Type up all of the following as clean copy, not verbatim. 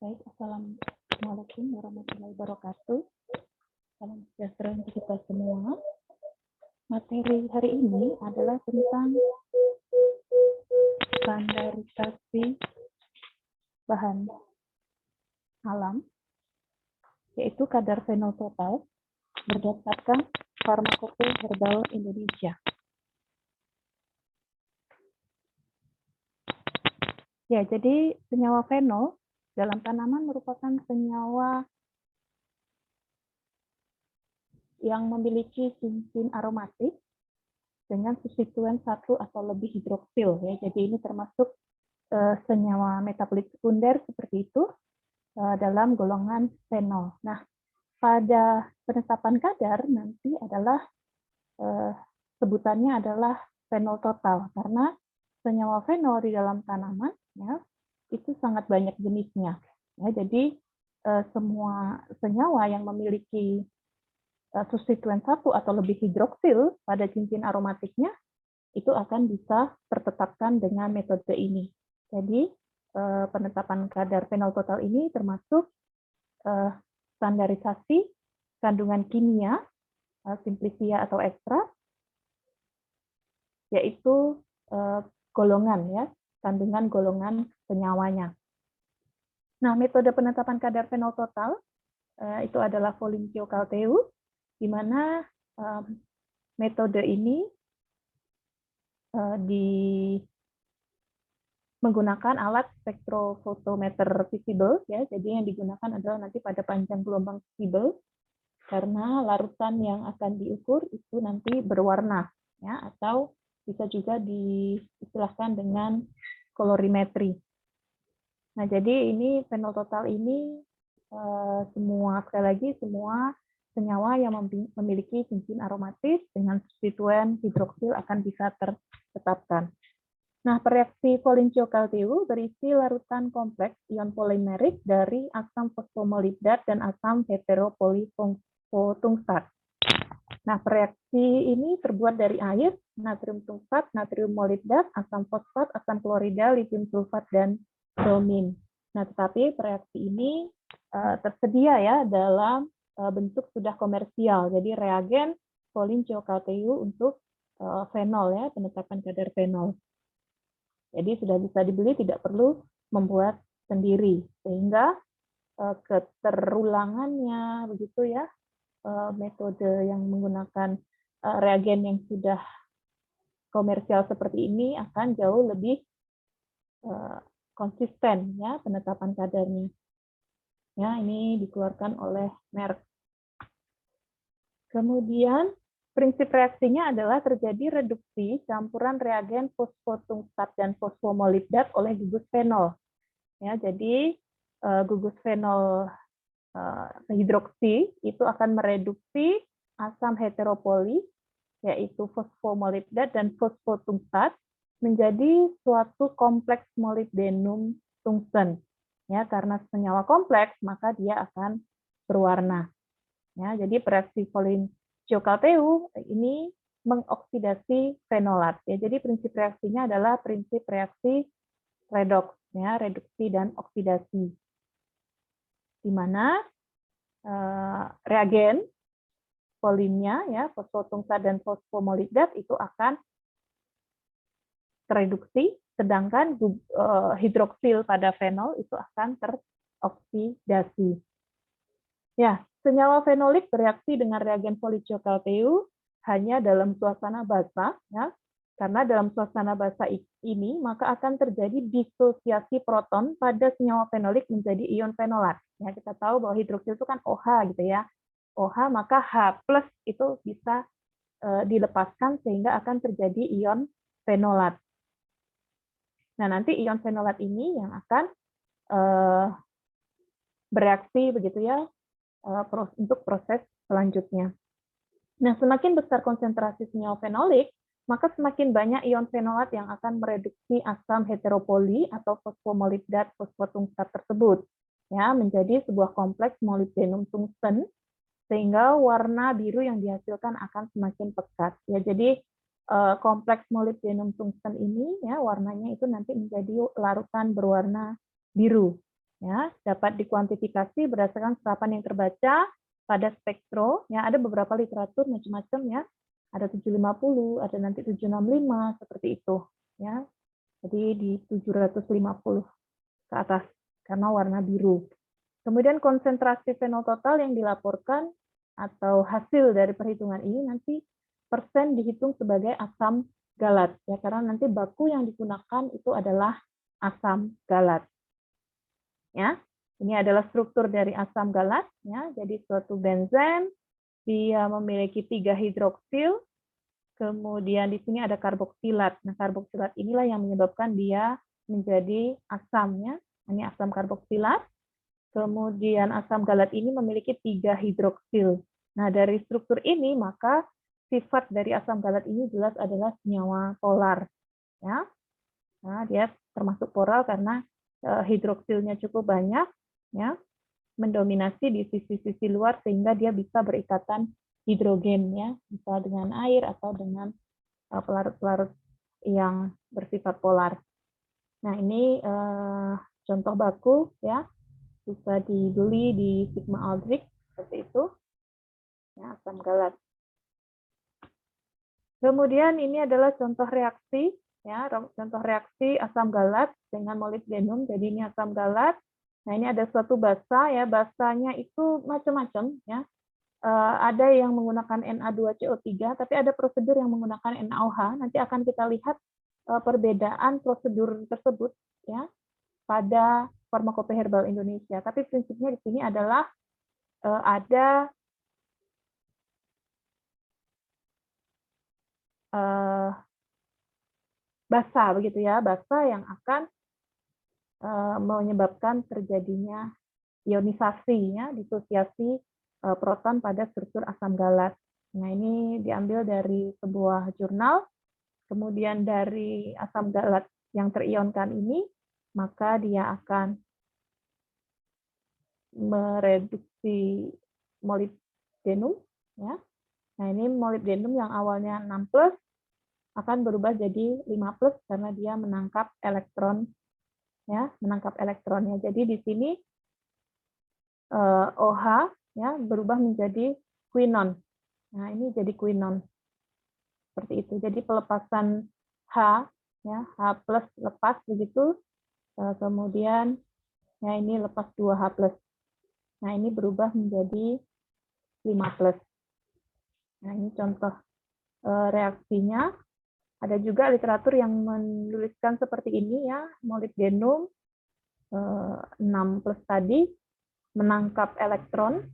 Baik, Assalamualaikum warahmatullahi wabarakatuh. Salam sejahtera untuk kita semua. Materi hari ini adalah tentang standarisasi bahan alam, yaitu kadar fenol total berdasarkan Farmakope Herbal Indonesia. Ya, jadi senyawa fenol dalam tanaman merupakan senyawa yang memiliki cincin aromatik dengan substituen satu atau lebih hidroksil. Ya. Jadi ini termasuk senyawa metabolik sekunder seperti itu dalam golongan fenol. Nah, pada penetapan kadar nanti adalah sebutannya adalah fenol total karena senyawa fenol di dalam tanaman ya, itu sangat banyak jenisnya. Ya, jadi semua senyawa yang memiliki substituen satu atau lebih hidroksil pada cincin aromatiknya itu akan bisa tertetapkan dengan metode ini. Jadi penetapan kadar fenol total ini termasuk standarisasi kandungan kimia simplisia atau ekstrak, yaitu golongan ya, kandungan golongan senyawanya. Nah, metode penetapan kadar fenol total itu adalah Foligno-Calteu, di mana metode ini menggunakan alat spektrofotometer visible ya. Jadi yang digunakan adalah nanti pada panjang gelombang visible karena larutan yang akan diukur itu nanti berwarna ya, atau bisa juga diistilahkan dengan kolorimetri. Nah, jadi ini fenol total ini sekali lagi semua senyawa yang memiliki cincin aromatis dengan substituen hidroksil akan bisa tertetapkan. Nah, reaksi Foligno-Calteu berisi larutan kompleks ion polimerik dari asam fosfomolibdat dan asam heteropolifosfotungsat. Nah, reaksi ini terbuat dari air, natrium tungsat, natrium molibdat, asam fosfat, asam klorida, litium sulfat, dan bromin. Nah, tetapi reaksi ini tersedia ya dalam bentuk sudah komersial. Jadi reagen Foligno-Calteu untuk fenol ya, penetapan kadar fenol. Jadi sudah bisa dibeli, tidak perlu membuat sendiri, sehingga keterulangannya begitu ya, metode yang menggunakan reagen yang sudah komersial seperti ini akan jauh lebih konsisten ya penetapan kadarnya. Ya, ini dikeluarkan oleh Merck. Kemudian prinsip reaksinya adalah terjadi reduksi campuran reagen fosfotungsat dan fosfomolibdat oleh gugus fenol. Ya, jadi gugus fenol hidroksi itu akan mereduksi asam heteropoli, yaitu fosfomolibdat dan fosfotungsat, menjadi suatu kompleks molibdenum tungsten. Ya, karena senyawa kompleks, maka dia akan berwarna. Ya, jadi reaksi Foligno-Calteu ini mengoksidasi fenolat. Ya, jadi prinsip reaksinya adalah prinsip reaksi redoks, ya, reduksi dan oksidasi. Di mana reagen polimnya ya, fosfotungsat dan fosfomolibdat itu akan tereduksi, sedangkan hidroksil pada fenol itu akan teroksidasi. Ya, senyawa fenolik bereaksi dengan reagen Foligno-Calteu hanya dalam suasana basah ya. Karena dalam suasana basah ini maka akan terjadi disosiasi proton pada senyawa fenolik menjadi ion fenolat. Ya, kita tahu bahwa hidroksil itu kan OH gitu ya. OH maka H+ itu bisa dilepaskan sehingga akan terjadi ion fenolat. Nah, nanti ion fenolat ini yang akan bereaksi begitu ya untuk proses selanjutnya. Nah, semakin besar konsentrasi senyawa fenolik, maka semakin banyak ion fenolat yang akan mereduksi asam heteropoli atau fosfomolibdat fosfotungsat tersebut ya menjadi sebuah kompleks molibdenum tungsten, sehingga warna biru yang dihasilkan akan semakin pekat. Ya, jadi kompleks molibdenum tungsten ini ya warnanya itu nanti menjadi larutan berwarna biru. Ya, dapat dikuantifikasi berdasarkan serapan yang terbaca pada spektro. Ya, ada beberapa literatur macam-macam ya. Ada 750, ada nanti 765 seperti itu. Ya, jadi di 750 ke atas karena warna biru. Kemudian konsentrasi fenol total yang dilaporkan atau hasil dari perhitungan ini nanti persen dihitung sebagai asam galat ya, karena nanti baku yang digunakan itu adalah asam galat. Ya, ini adalah struktur dari asam galat. Ya, jadi suatu benzen dia memiliki 3 hidroksil, kemudian di sini ada karboksilat. Nah, karboksilat inilah yang menyebabkan dia menjadi asam. Ya, ini asam karboksilat. Kemudian asam galat ini memiliki 3 hidroksil. Nah, dari struktur ini maka sifat dari asam galat ini jelas adalah senyawa polar. Ya, nah dia termasuk polar karena hidroksilnya cukup banyak, ya, mendominasi di sisi-sisi luar sehingga dia bisa berikatan hidrogen, ya, bisa dengan air atau dengan pelarut-pelarut yang bersifat polar. Nah ini contoh baku, ya, bisa dibeli di Sigma Aldrich seperti itu, ya, asam galat. Kemudian ini adalah contoh reaksi. Ya, contoh reaksi asam galat dengan molibdenum. Jadi ini asam galat. Nah, ini ada suatu basa ya. Basanya itu macam-macam ya. Ada yang menggunakan Na2CO3, tapi ada prosedur yang menggunakan NaOH. Nanti akan kita lihat perbedaan prosedur tersebut ya pada Farmakope Herbal Indonesia. Tapi prinsipnya di sini adalah ada basa begitu ya, basa yang akan menyebabkan terjadinya ionisasi, ya, disosiasi proton pada struktur asam galat. Nah, ini diambil dari sebuah jurnal, kemudian dari asam galat yang terionkan ini, maka dia akan mereduksi molibdenum, ya. Nah, ini molibdenum yang awalnya 6+ akan berubah jadi 5+ karena dia menangkap elektron, ya, menangkap elektronnya. Jadi di sini OH ya berubah menjadi quinon. Nah, ini jadi quinon. Seperti itu. Jadi pelepasan H ya, H+ lepas begitu. Kemudian ya ini lepas 2H+. Nah, ini berubah menjadi 5+. Nah, ini contoh reaksinya. Ada juga literatur yang menuliskan seperti ini ya, molibdenum 6+ tadi menangkap elektron,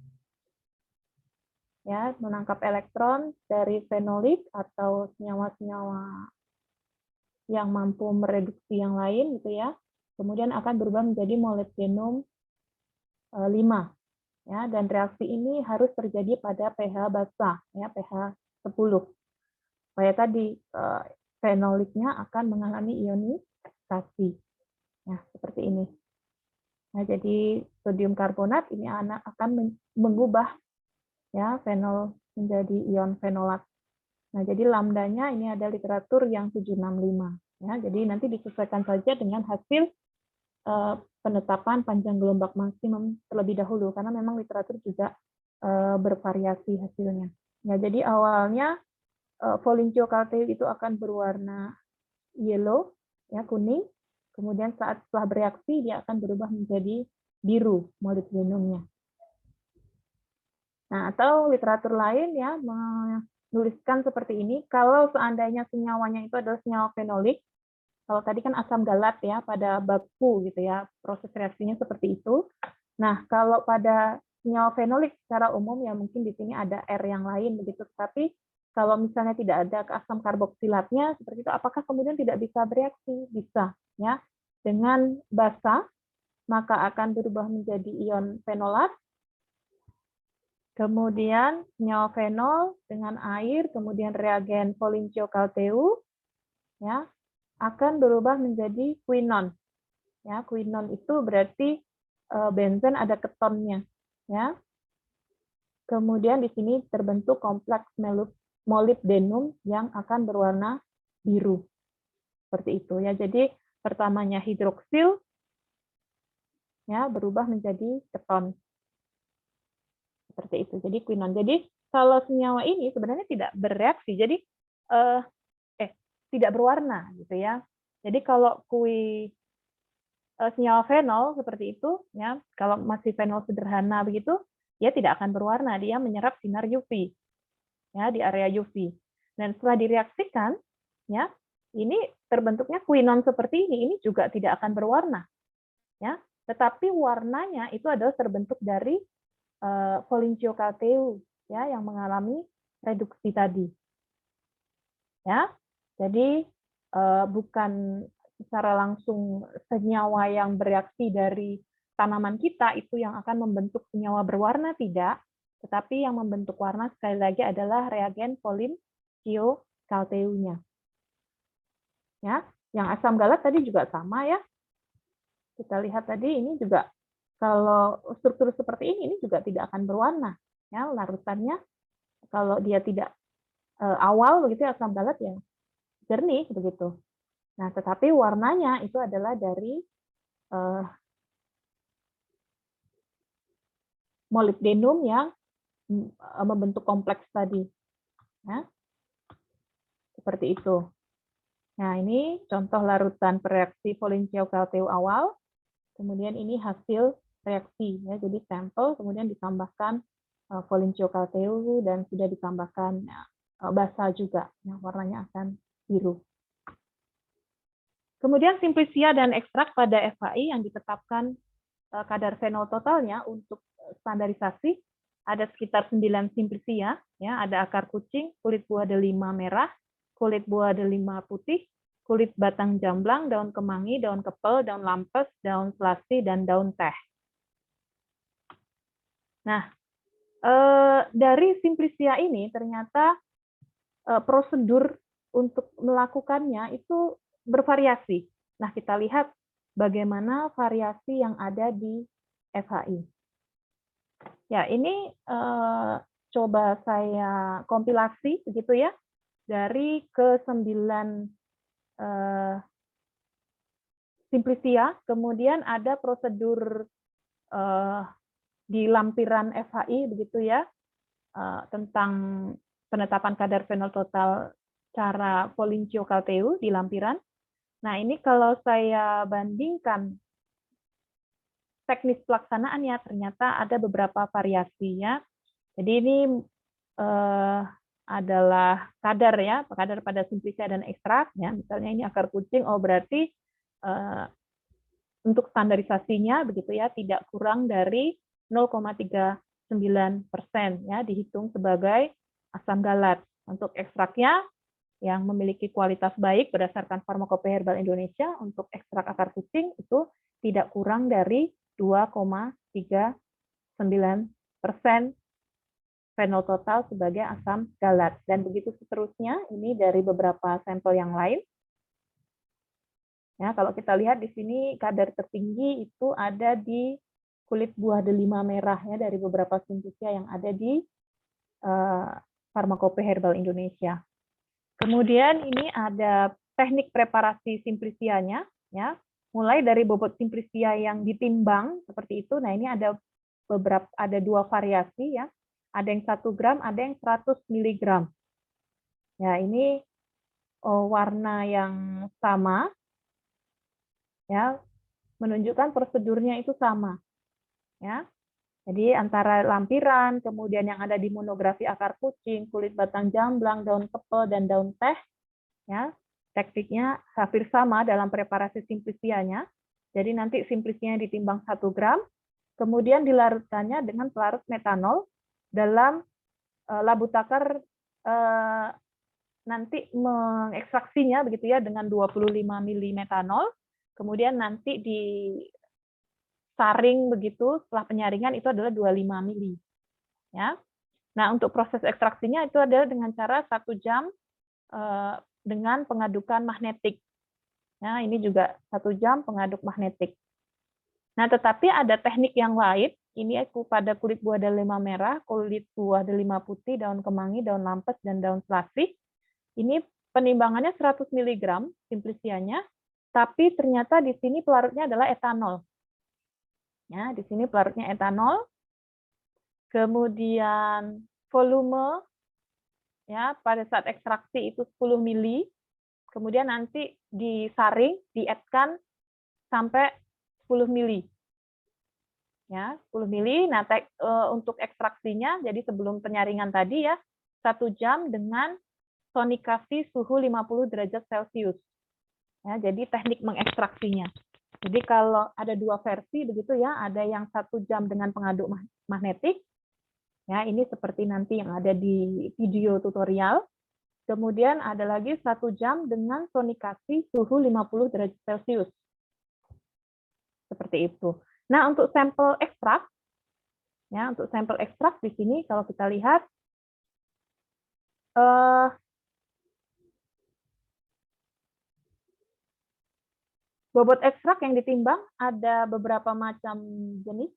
ya, menangkap elektron dari fenolik atau senyawa-senyawa yang mampu mereduksi yang lain gitu ya. Kemudian akan berubah menjadi molibdenum 5 ya, dan reaksi ini harus terjadi pada pH basa ya, pH 10. Supaya tadi fenoliknya akan mengalami ionisasi. Nah, seperti ini. Nah, jadi sodium karbonat ini akan mengubah ya fenol menjadi ion fenolat. Nah, jadi lambdanya ini ada literatur yang 765 ya. Jadi nanti disesuaikan saja dengan hasil penetapan panjang gelombang maksimum terlebih dahulu karena memang literatur juga bervariasi hasilnya. Ya, jadi awalnya Foligno caltei itu akan berwarna yellow ya, kuning. Kemudian setelah bereaksi dia akan berubah menjadi biru molibdenumnya. Nah, atau literatur lain ya menuliskan seperti ini, kalau seandainya senyawanya itu adalah senyawa fenolik, kalau tadi kan asam galat ya pada baku gitu ya, proses reaksinya seperti itu. Nah, kalau pada senyawa fenolik secara umum ya mungkin di sini ada R yang lain begitu, tapi kalau misalnya tidak ada asam karboksilatnya seperti itu, apakah kemudian tidak bisa bereaksi? Bisa ya. Dengan basa maka akan berubah menjadi ion fenolat. Kemudian senyawa fenol dengan air, kemudian reagen Foligno calteu ya, akan berubah menjadi quinon. Ya, quinon itu berarti benzen ada ketonnya, ya. Kemudian di sini terbentuk kompleks molibdenum yang akan berwarna biru. Seperti itu ya. Jadi pertamanya hidroksil, ya, berubah menjadi keton. Seperti itu. Jadi quinon. Jadi kalau senyawa ini sebenarnya tidak bereaksi. Jadi tidak berwarna gitu ya. Jadi kalau senyawa fenol seperti itu ya, kalau masih fenol sederhana begitu, dia tidak akan berwarna, dia menyerap sinar UV ya di area UV. Dan setelah direaksikan ya, ini terbentuknya quinon seperti ini juga tidak akan berwarna ya. Tetapi warnanya itu adalah terbentuk dari Volinciokalteu ya yang mengalami reduksi tadi. Ya. Jadi bukan secara langsung senyawa yang bereaksi dari tanaman kita itu yang akan membentuk senyawa berwarna, tidak, tetapi yang membentuk warna sekali lagi adalah reagen Volinciokalteu-nya. Ya, yang asam galat tadi juga sama ya. Kita lihat tadi ini juga kalau struktur seperti ini juga tidak akan berwarna. Ya, larutannya kalau dia tidak awal begitu ya, asam galat ya jernih begitu. Nah, tetapi warnanya itu adalah dari molybdenum yang membentuk kompleks tadi. Ya. Seperti itu. Nah, ini contoh larutan reaksi Volinciokalteu awal. Kemudian ini hasil reaksi. Ya. Jadi sampel, kemudian ditambahkan Volinciokalteu dan sudah ditambahkan basa juga. Nah, warnanya akan biru. Kemudian simplisia dan ekstrak pada FHI yang ditetapkan kadar fenol totalnya untuk standarisasi ada sekitar 9 simplisia, ya, ada akar kucing, kulit buah delima merah, kulit buah delima putih, kulit batang jamblang, daun kemangi, daun kepel, daun lampes, daun selasi, dan daun teh. Nah, dari simplisia ini ternyata prosedur untuk melakukannya itu bervariasi. Nah, kita lihat bagaimana variasi yang ada di FHI. Ya, ini coba saya kompilasi begitu ya dari ke-9 simplisia, kemudian ada prosedur di lampiran FHI begitu ya tentang penetapan kadar fenol total cara Volinciokalteu di lampiran. Nah, ini kalau saya bandingkan teknis pelaksanaannya, ternyata ada beberapa variasinya. Jadi ini adalah kadar ya, kadar pada simplisia dan ekstrak. Ya. Misalnya ini akar kucing, oh berarti untuk standarisasinya begitu ya tidak kurang dari 0,39% ya dihitung sebagai asam galat. Untuk ekstraknya yang memiliki kualitas baik berdasarkan Farmakopeia Herbal Indonesia untuk ekstrak akar kucing itu tidak kurang dari 2,39% fenol total sebagai asam galat. Dan begitu seterusnya, ini dari beberapa sampel yang lain. Ya, kalau kita lihat di sini kadar tertinggi itu ada di kulit buah delima merah ya dari beberapa simplisia yang ada di Farmakopeia Herbal Indonesia. Kemudian ini ada teknik preparasi simplisianya, ya, mulai dari bobot simplisia yang ditimbang seperti itu. Nah ini ada dua variasi ya, ada yang 1 gram, ada yang 100 miligram. Ya ini warna yang sama, ya, menunjukkan prosedurnya itu sama, ya. Jadi antara lampiran, kemudian yang ada di monografi akar kucing, kulit batang jamblang, daun kepel, dan daun teh, ya, tekniknya hampir sama dalam preparasi simplisianya. Jadi nanti simplisinya ditimbang 1 gram, kemudian dilarutkannya dengan pelarut metanol dalam labu takar nanti mengekstraksinya begitu ya dengan 25 mili metanol, kemudian nanti di saring begitu setelah penyaringan itu adalah 25 mili. Ya. Nah, untuk proses ekstraksinya itu adalah dengan cara 1 jam dengan pengadukan magnetik. Nah, ini juga 1 jam pengaduk magnetik. Nah, tetapi ada teknik yang lain. Ini pada kulit buah delima merah, kulit buah delima putih, daun kemangi, daun lampes, dan daun selasi. Ini penimbangannya 100 mg simplisianya, tapi ternyata di sini pelarutnya adalah etanol. Ya, di sini pelarutnya etanol. Kemudian volume ya pada saat ekstraksi itu 10 mili. Kemudian nanti disaring, dietkan sampai 10 mili. Ya, 10 mili. Nah, untuk ekstraksinya jadi sebelum penyaringan tadi ya 1 jam dengan sonikasi suhu 50 derajat Celcius. Ya, jadi teknik mengekstraksinya. Jadi kalau ada 2 versi begitu ya, ada yang 1 jam dengan pengaduk magnetik. Ya, ini seperti nanti yang ada di video tutorial. Kemudian ada lagi 1 jam dengan sonikasi suhu 50 derajat Celcius. Seperti itu. Nah, untuk sampel ekstrak, ya, untuk sampel ekstrak di sini kalau kita lihat, bobot ekstrak yang ditimbang ada beberapa macam jenis.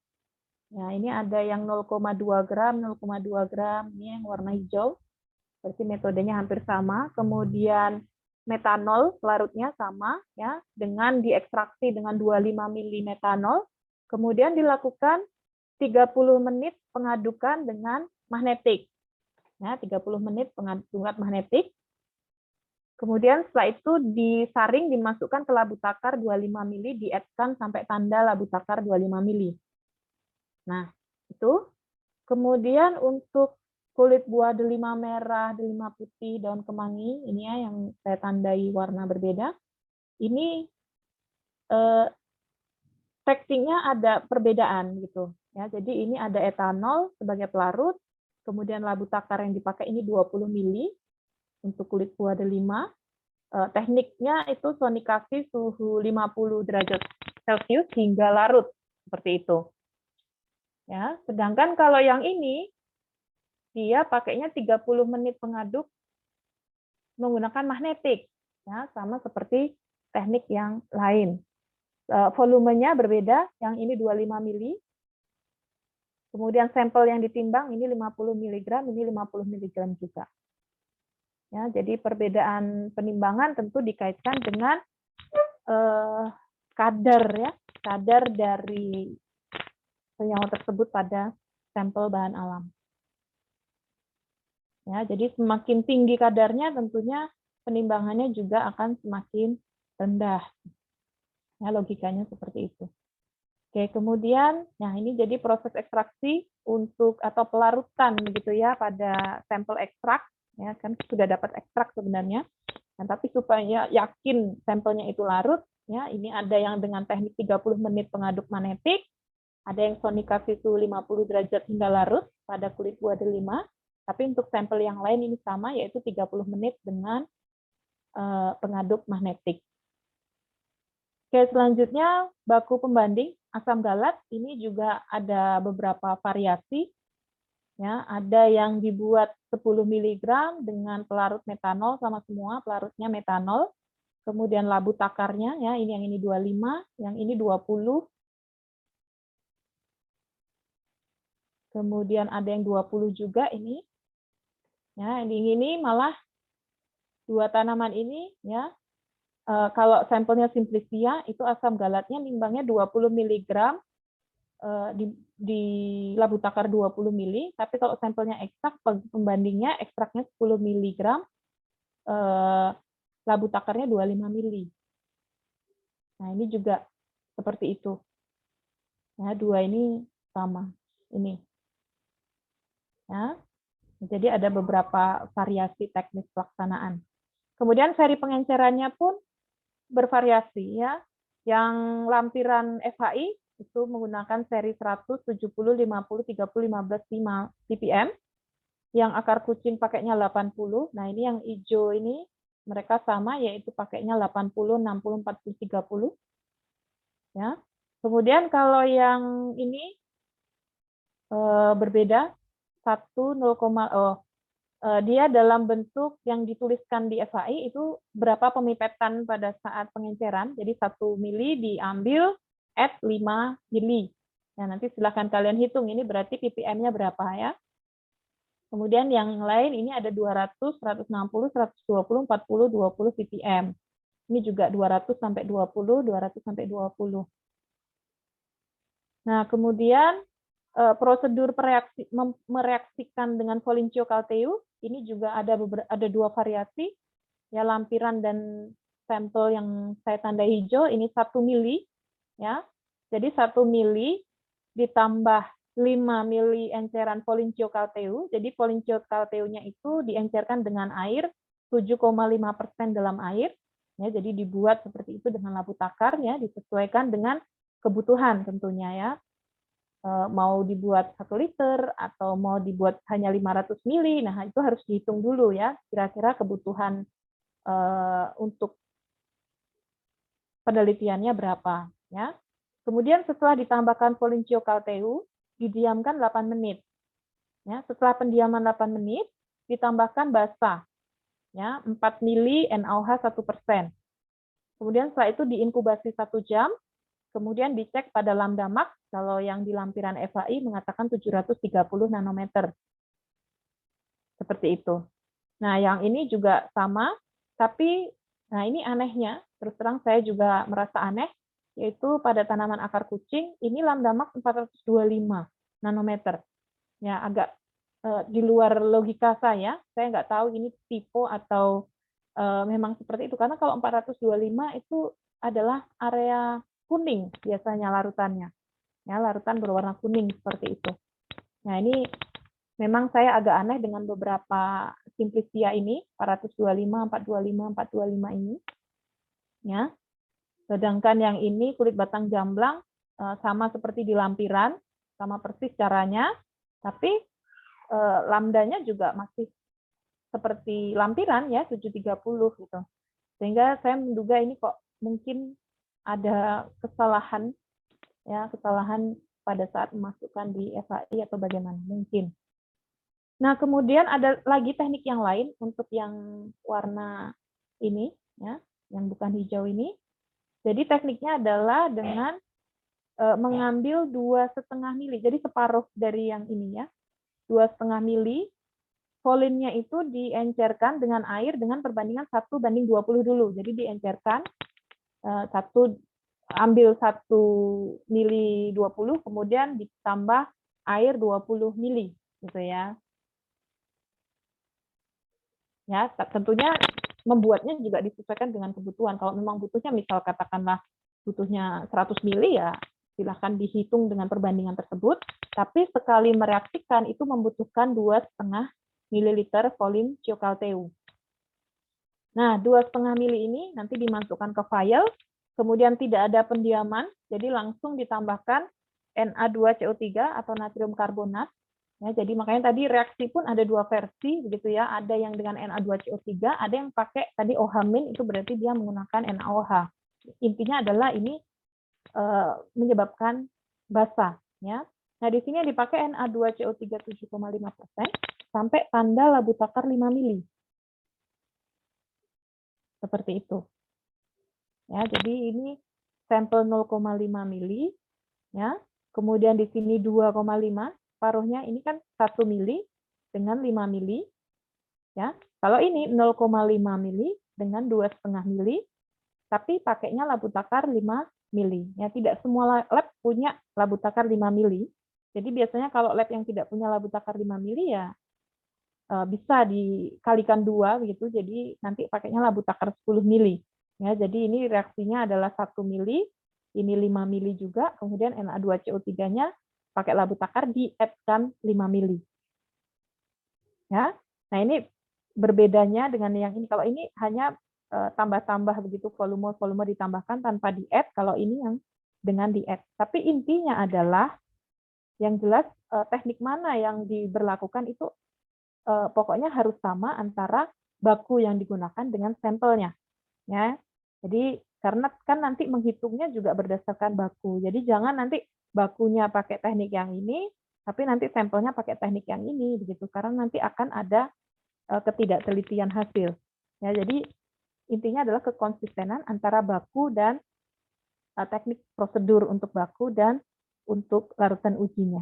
Ya, ini ada yang 0,2 gram, 0,2 gram, ini yang warna hijau. Berarti metodenya hampir sama. Kemudian metanol pelarutnya sama ya, dengan diekstraksi dengan 25 mili metanol. Kemudian dilakukan 30 menit pengadukan dengan magnetik. Ya, 30 menit pengadukan magnetik. Kemudian setelah itu disaring, dimasukkan ke labu takar 25 mili, dietkan sampai tanda labu takar 25 mili. Nah, itu. Kemudian untuk kulit buah delima merah, delima putih, daun kemangi, ini ya yang saya tandai warna berbeda. Ini tekstingnya ada perbedaan gitu. Ya, jadi ini ada etanol sebagai pelarut, kemudian labu takar yang dipakai ini 20 mili untuk kulit buah delima. Tekniknya itu sonikasi suhu 50 derajat Celcius hingga larut seperti itu. Ya, sedangkan kalau yang ini dia pakainya 30 menit pengaduk menggunakan magnetik, ya, sama seperti teknik yang lain. Volumenya berbeda, yang ini 25 mili, kemudian sampel yang ditimbang ini 50 mg, ini 50 mg juga. Ya, jadi perbedaan penimbangan tentu dikaitkan dengan kadar ya, kadar dari senyawa tersebut pada sampel bahan alam. Ya, jadi semakin tinggi kadarnya tentunya penimbangannya juga akan semakin rendah. Ya, logikanya seperti itu. Oke, kemudian, nah ini jadi proses ekstraksi untuk atau pelarutan begitu ya pada sampel ekstrak, ya kan sudah dapat ekstrak sebenarnya. Nah, tapi supaya yakin sampelnya itu larut, ya ini ada yang dengan teknik 30 menit pengaduk magnetik, ada yang sonikasi suhu 50 derajat hingga larut pada kulit buah delima. Tapi untuk sampel yang lain ini sama, yaitu 30 menit dengan pengaduk magnetik. Oke, selanjutnya baku pembanding asam galat ini juga ada beberapa variasi. Ya, ada yang dibuat 10 mg dengan pelarut metanol sama semua, pelarutnya metanol. Kemudian labu takarnya ya, ini yang ini 25, yang ini 20. Kemudian ada yang 20 juga ini. Ya, ini malah dua tanaman ini ya. Kalau sampelnya simplicia itu asam galatnya nimbangnya 20 mg di labu takar 20 mili, tapi kalau sampelnya ekstrak pembandingnya ekstraknya 10 mg, labu takarnya 25 mili. Nah, ini juga seperti itu. Nah, dua ini sama. Ini. Ya. Jadi ada beberapa variasi teknis pelaksanaan. Kemudian seri pengencerannya pun bervariasi ya. Yang lampiran FHI itu menggunakan seri 100, 70, 50, 30, 15, 5 ppm. Yang akar kucing pakainya 80. Nah, ini yang hijau ini mereka sama yaitu pakainya 80, 60, 40, 30. Ya. Kemudian kalau yang ini berbeda 1, dia dalam bentuk yang dituliskan di FHI itu berapa pemipetan pada saat pengenceran. Jadi 1 mili diambil at 5 mili. Nah, nanti silahkan kalian hitung ini berarti ppm-nya berapa ya. Kemudian yang lain ini ada 200, 160, 120, 40, 20 ppm. Ini juga 200 sampai 20, 200 sampai 20. Nah, kemudian prosedur mereaksikan dengan Foligno Calteu ini juga ada dua variasi, ya, lampiran dan sampel yang saya tanda hijau ini 1 mili, ya. Jadi 1 mili ditambah 5 mili enceran Foligno Calteu. Jadi Foligno Calteu-nya itu diencerkan dengan air 7,5% dalam air, ya. Jadi dibuat seperti itu dengan labu takar, ya, disesuaikan dengan kebutuhan tentunya, ya. Mau dibuat 1 liter atau mau dibuat hanya 500 mili, nah itu harus dihitung dulu, ya, kira-kira kebutuhan untuk penelitiannya berapa, ya. Kemudian setelah ditambahkan Foligno Calteu, didiamkan 8 menit. Ya, setelah pendiaman 8 menit, ditambahkan basa, ya, 4 mili NaOH 1%. Kemudian setelah itu diinkubasi 1 jam, kemudian dicek pada lambda max, kalau yang di lampiran FAI mengatakan 730 nanometer. Seperti itu. Nah, yang ini juga sama, tapi nah ini anehnya, terus terang saya juga merasa aneh, yaitu pada tanaman akar kucing, ini lambda max 425 nanometer. Ya, agak di luar logika saya nggak tahu ini tipe atau memang seperti itu, karena kalau 425 itu adalah area kuning biasanya larutannya, ya, larutan berwarna kuning seperti itu. Nah, ini memang saya agak aneh dengan beberapa simplisia ini, 425, 425, 425 ini, ya. Sedangkan yang ini kulit batang jamblang sama seperti di lampiran, sama persis caranya, tapi lambdanya juga masih seperti lampiran, ya, 730 gitu. Sehingga saya menduga ini kok mungkin ada kesalahan, ya, kesalahan pada saat memasukkan di FAI atau bagaimana mungkin. Nah, kemudian ada lagi teknik yang lain untuk yang warna ini, ya, yang bukan hijau ini. Jadi tekniknya adalah dengan mengambil 2,5 mili, jadi separuh dari yang ini, ya, 2,5 mili. Volinnya itu diencerkan dengan air dengan perbandingan 1:20 dulu. Jadi diencerkan ambil 1 mili 20, kemudian ditambah air 20 mili, gitu, ya. Ya, tentunya membuatnya juga disesuaikan dengan kebutuhan. Kalau memang butuhnya, misal katakanlah butuhnya 100 mili, ya silahkan dihitung dengan perbandingan tersebut. Tapi sekali mereaksikan itu membutuhkan 2,5 mililiter Foligno Calteu. Nah, 2,5 mili ini nanti dimasukkan ke vial, kemudian tidak ada pendiaman, jadi langsung ditambahkan Na2CO3 atau natrium karbonat. Ya, jadi makanya tadi reaksi pun ada dua versi, begitu, ya. Ada yang dengan Na2CO3, ada yang pakai tadi OH-, itu berarti dia menggunakan NaOH. Intinya adalah ini menyebabkan basa, ya. Nah, di sini yang dipakai Na2CO3 7,5% sampai tanda labu takar 5 mili. Seperti itu. Ya, jadi ini sampel 0,5 mili, ya. Kemudian di sini 2,5, paruhnya ini kan 1 mili dengan 5 mili, ya. Kalau ini 0,5 mili dengan 2,5 mili, tapi pakainya labu takar 5 mili. Ya, tidak semua lab punya labu takar 5 mili. Jadi biasanya kalau lab yang tidak punya labu takar 5 mili, ya bisa dikalikan 2 begitu, jadi nanti pakainya labu takar 10 mili. Ya, jadi ini reaksinya adalah 1 mili, ini 5 mili juga, kemudian Na2CO3-nya pakai labu takar di-add-kan 5 mili. Ya. Nah, ini berbedanya dengan yang ini. Kalau ini hanya tambah-tambah begitu, volume ditambahkan tanpa di-add, kalau ini yang dengan di-add. Tapi intinya adalah yang jelas teknik mana yang diberlakukan itu pokoknya harus sama antara baku yang digunakan dengan sampelnya, ya. Jadi karena kan nanti menghitungnya juga berdasarkan baku. Jadi jangan nanti bakunya pakai teknik yang ini, tapi nanti sampelnya pakai teknik yang ini, begitu. Karena nanti akan ada ketidaktelitian hasil. Ya, jadi intinya adalah kekonsistenan antara baku dan teknik prosedur untuk baku dan untuk larutan ujinya.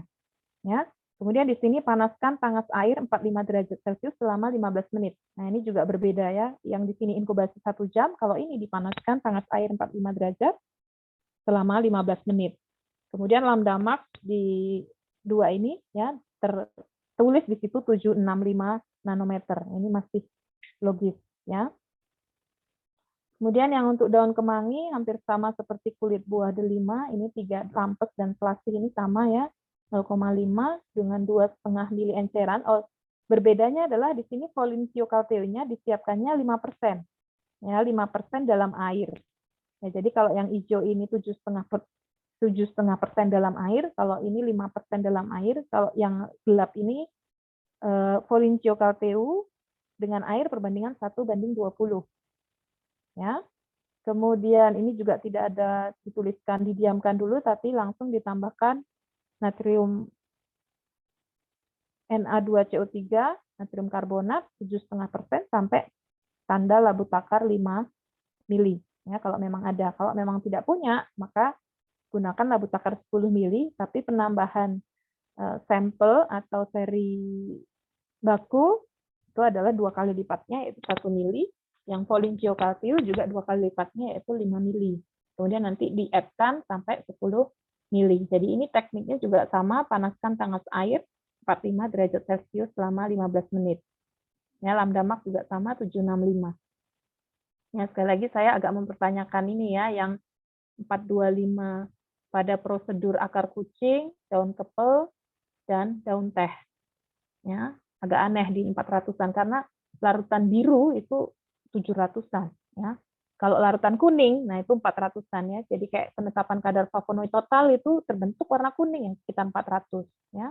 Ya. Kemudian di sini panaskan panas air 45 derajat Celcius selama 15 menit. Nah, ini juga berbeda, ya. Yang di sini inkubasi 1 jam, kalau ini dipanaskan panas air 45 derajat selama 15 menit. Kemudian lambda max di 2 ini ya tertulis di situ 765 nanometer. Ini masih logis ya. Kemudian yang untuk daun kemangi hampir sama seperti kulit buah delima, ini 3 lampes dan plastik ini sama ya, 0,5 dengan 2,5 mili enceran. Oh, berbedanya adalah di sini Folincio calteonya disiapkannya 5%. Ya, 5% dalam air. Ya, jadi kalau yang hijau ini 7,5% dalam air, kalau ini 5% dalam air, kalau yang gelap ini Folincio calteu dengan air perbandingan 1:20. Ya. Kemudian ini juga tidak ada dituliskan didiamkan dulu, tapi langsung ditambahkan natrium Na2CO3, natrium karbonat 7,5% sampai tanda labu takar 5 mili. Ya, kalau memang ada. Kalau memang tidak punya, maka gunakan labu takar 10 mili, tapi penambahan sampel atau seri baku itu adalah 2 kali lipatnya, yaitu 1 mili. Yang Folincio calteu juga 2 kali lipatnya, yaitu 5 mili. Kemudian nanti di-add-kan sampai 10 mili. Jadi ini tekniknya juga sama, panaskan panas air 45 derajat Celcius selama 15 menit. Ya, lambda max juga sama 765. Ya, sekali lagi saya agak mempertanyakan ini ya, yang 425 pada prosedur akar kucing, daun kepel, dan daun teh. Ya, agak aneh di 400-an karena larutan biru itu 700-an ya. Kalau larutan kuning, nah itu 400-an ya. Jadi kayak penetapan kadar flavonoid total itu terbentuk warna kuning yang sekitar 400 ya.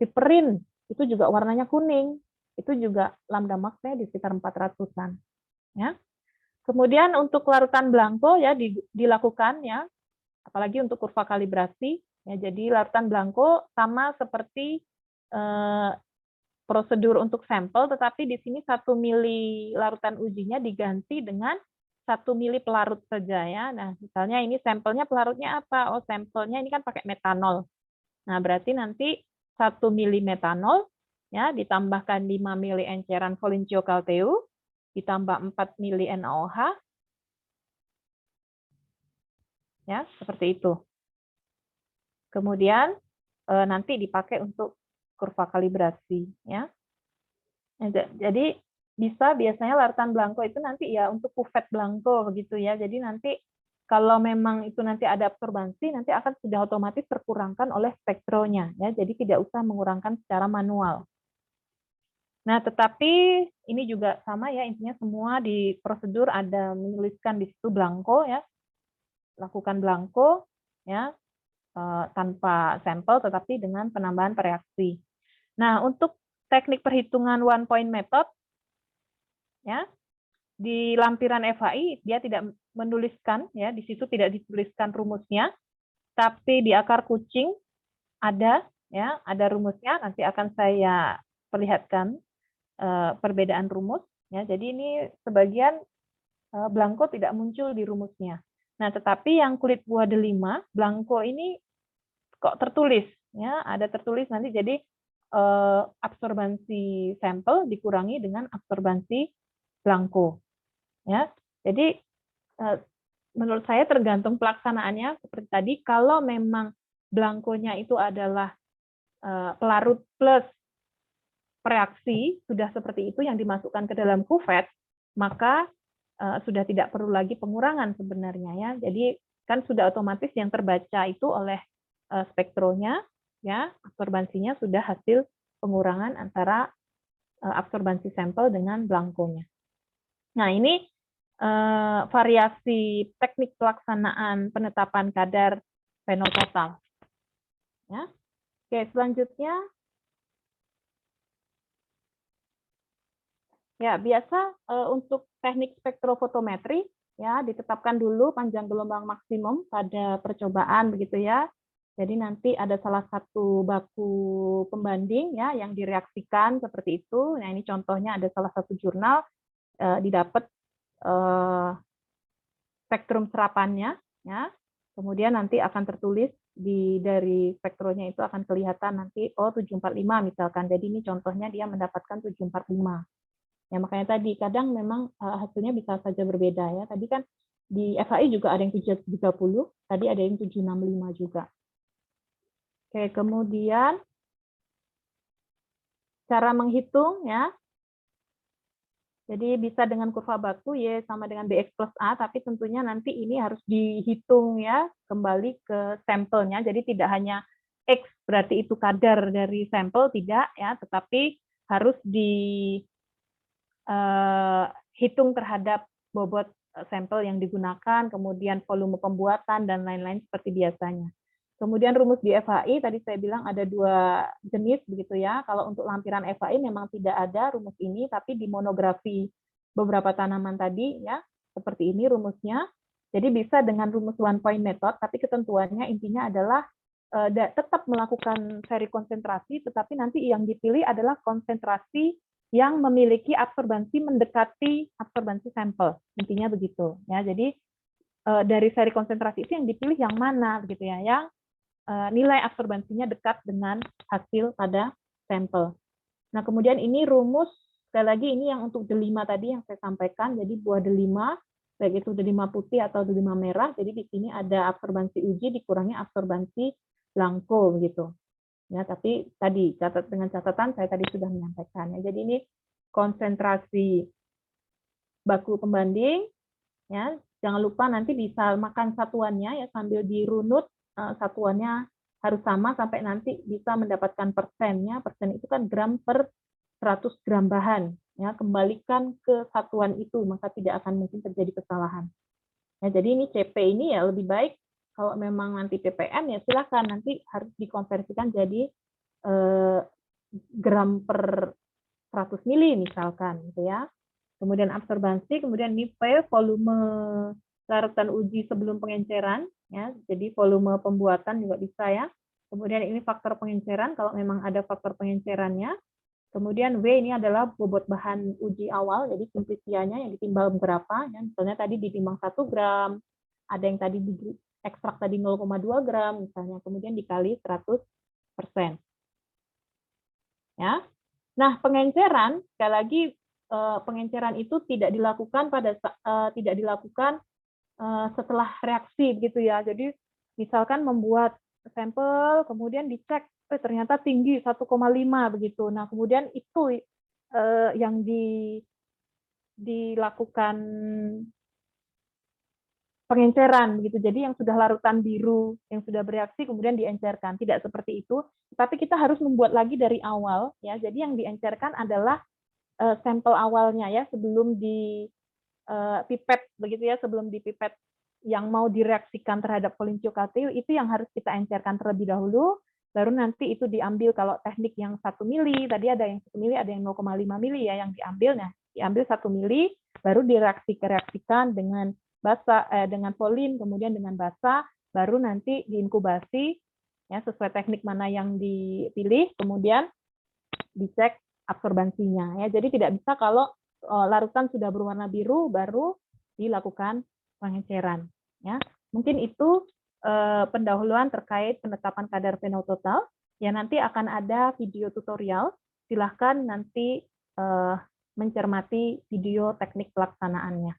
Piperin itu juga warnanya kuning. Itu juga lambda max-nya di sekitar 400-an ya. Kemudian untuk larutan blanko ya dilakukan ya, apalagi untuk kurva kalibrasi ya. Jadi larutan blanko sama seperti prosedur untuk sampel, tetapi di sini 1 mili larutan ujinya diganti dengan 1 mili pelarut saja ya. Nah, misalnya ini sampelnya pelarutnya apa? Oh, sampelnya ini kan pakai metanol. Nah, berarti nanti 1 mili metanol ya ditambahkan 5 mili enceran Folincio calteu, ditambah 4 mili NaOH. Ya, seperti itu. Kemudian nanti dipakai untuk kurva kalibrasi ya. Jadi bisa biasanya larutan blanko itu nanti ya untuk kuvet blanko begitu ya. Jadi nanti kalau memang itu nanti ada absorbansi, nanti akan sudah otomatis terkurangkan oleh spektronya ya. Jadi tidak usah mengurangkan secara manual. Nah, tetapi ini juga sama ya, intinya semua di prosedur ada menuliskan di situ blanko ya. Lakukan blanko ya tanpa sampel tetapi dengan penambahan reaksi. Nah, untuk teknik perhitungan one point method ya, di lampiran FHI dia tidak menuliskan ya, di situ tidak dituliskan rumusnya, tapi di akar kucing ada ya, ada rumusnya, nanti akan saya perlihatkan perbedaan rumus ya. Jadi ini sebagian blanko tidak muncul di rumusnya. Nah, tetapi yang kulit buah delima, blanko ini kok tertulis ya, ada tertulis nanti. Jadi absorbansi sampel dikurangi dengan absorbansi blanko ya. Jadi menurut saya tergantung pelaksanaannya seperti tadi. Kalau memang blankonya itu adalah pelarut plus reaksi sudah seperti itu yang dimasukkan ke dalam kuvet, maka sudah tidak perlu lagi pengurangan sebenarnya ya. Jadi kan sudah otomatis yang terbaca itu oleh spektronya ya, absorbansinya sudah hasil pengurangan antara absorbansi sampel dengan blankonya. Nah, ini variasi teknik pelaksanaan penetapan kadar fenol total. Ya. Oke, selanjutnya ya biasa untuk teknik spektrofotometri ya ditetapkan dulu panjang gelombang maksimum pada percobaan begitu ya. Jadi nanti ada salah satu baku pembanding ya yang direaksikan seperti itu. Nah, ini contohnya ada salah satu jurnal didapat spektrum serapannya ya. Kemudian nanti akan tertulis dari spektronya itu akan kelihatan nanti 745 misalkan. Jadi ini contohnya dia mendapatkan 745. Ya, makanya tadi kadang memang hasilnya bisa saja berbeda ya. Tadi kan di FHI juga ada yang 730, tadi ada yang 765 juga. Oke, kemudian cara menghitung ya. Jadi bisa dengan kurva baku Y sama dengan BX plus A, tapi tentunya nanti ini harus dihitung ya, kembali ke sampelnya. Jadi tidak hanya X berarti itu kadar dari sampel, tidak ya, tetapi harus dihitung terhadap bobot sampel yang digunakan, kemudian volume pembuatan, dan lain-lain seperti biasanya. Kemudian rumus di FHI, tadi saya bilang ada 2 jenis begitu ya. Kalau untuk lampiran FHI memang tidak ada rumus ini, tapi di monografi beberapa tanaman tadi ya, seperti ini rumusnya. Jadi bisa dengan rumus one point method, tapi ketentuannya intinya adalah tetap melakukan seri konsentrasi, tetapi nanti yang dipilih adalah konsentrasi yang memiliki absorbansi mendekati absorbansi sampel. Intinya begitu ya. Jadi dari seri konsentrasi itu yang dipilih yang mana begitu ya, yang nilai absorbansinya dekat dengan hasil pada sampel. Nah, kemudian ini rumus, sekali lagi ini yang untuk delima tadi yang saya sampaikan, jadi buah delima, baik itu delima putih atau delima merah, jadi di sini ada absorbansi uji dikurangi absorbansi blanko begitu. Ya, tapi tadi dengan catatan saya tadi sudah menyampaikan ya. Jadi ini konsentrasi baku pembanding ya. Jangan lupa nanti bisa makan satuannya ya sambil dirunut, satuannya harus sama sampai nanti bisa mendapatkan persennya. Persen itu kan gram per 100 gram bahan ya. Kembalikan ke satuan itu maka tidak akan mungkin terjadi kesalahan. Ya, jadi ini CP ini ya lebih baik kalau memang nanti ppm ya silakan nanti harus dikonversikan jadi gram per 100 mili misalkan gitu ya. Kemudian absorbansi, kemudian ini P, volume larutan uji sebelum pengenceran ya. Jadi volume pembuatan juga bisa ya. Kemudian ini faktor pengenceran kalau memang ada faktor pengencerannya. Kemudian W ini adalah bobot bahan uji awal, jadi simplicianya yang ditimbang berapa. Ya. Misalnya tadi ditimbang 1 gram, ada yang tadi ekstrak tadi 0,2 gram misalnya, kemudian dikali 100%. Ya. Nah, pengenceran sekali lagi pengenceran itu tidak dilakukan setelah reaksi gitu ya. Jadi misalkan membuat sampel kemudian dicek ternyata tinggi 1,5 begitu. Nah, kemudian itu yang dilakukan pengenceran begitu. Jadi yang sudah larutan biru, yang sudah bereaksi kemudian diencerkan. Tidak seperti itu, tapi kita harus membuat lagi dari awal ya. Jadi yang diencerkan adalah sampel awalnya ya, sebelum di pipet begitu ya, sebelum di pipet yang mau direaksikan terhadap polinciokatil itu yang harus kita encerkan terlebih dahulu, baru nanti itu diambil. Kalau teknik yang 1 mili, tadi ada yang 1 mili, ada yang 0,5 mili ya yang diambil. Nah, diambil 1 mili, baru direaksikan dengan basah, dengan polin, kemudian dengan basah, baru nanti diinkubasi ya sesuai teknik mana yang dipilih, kemudian dicek absorbansinya ya. Jadi tidak bisa kalau larutan sudah berwarna biru baru dilakukan pengenceran ya. Mungkin itu pendahuluan terkait penetapan kadar phenol total. Ya, nanti akan ada video tutorial. Silahkan nanti mencermati video teknik pelaksanaannya.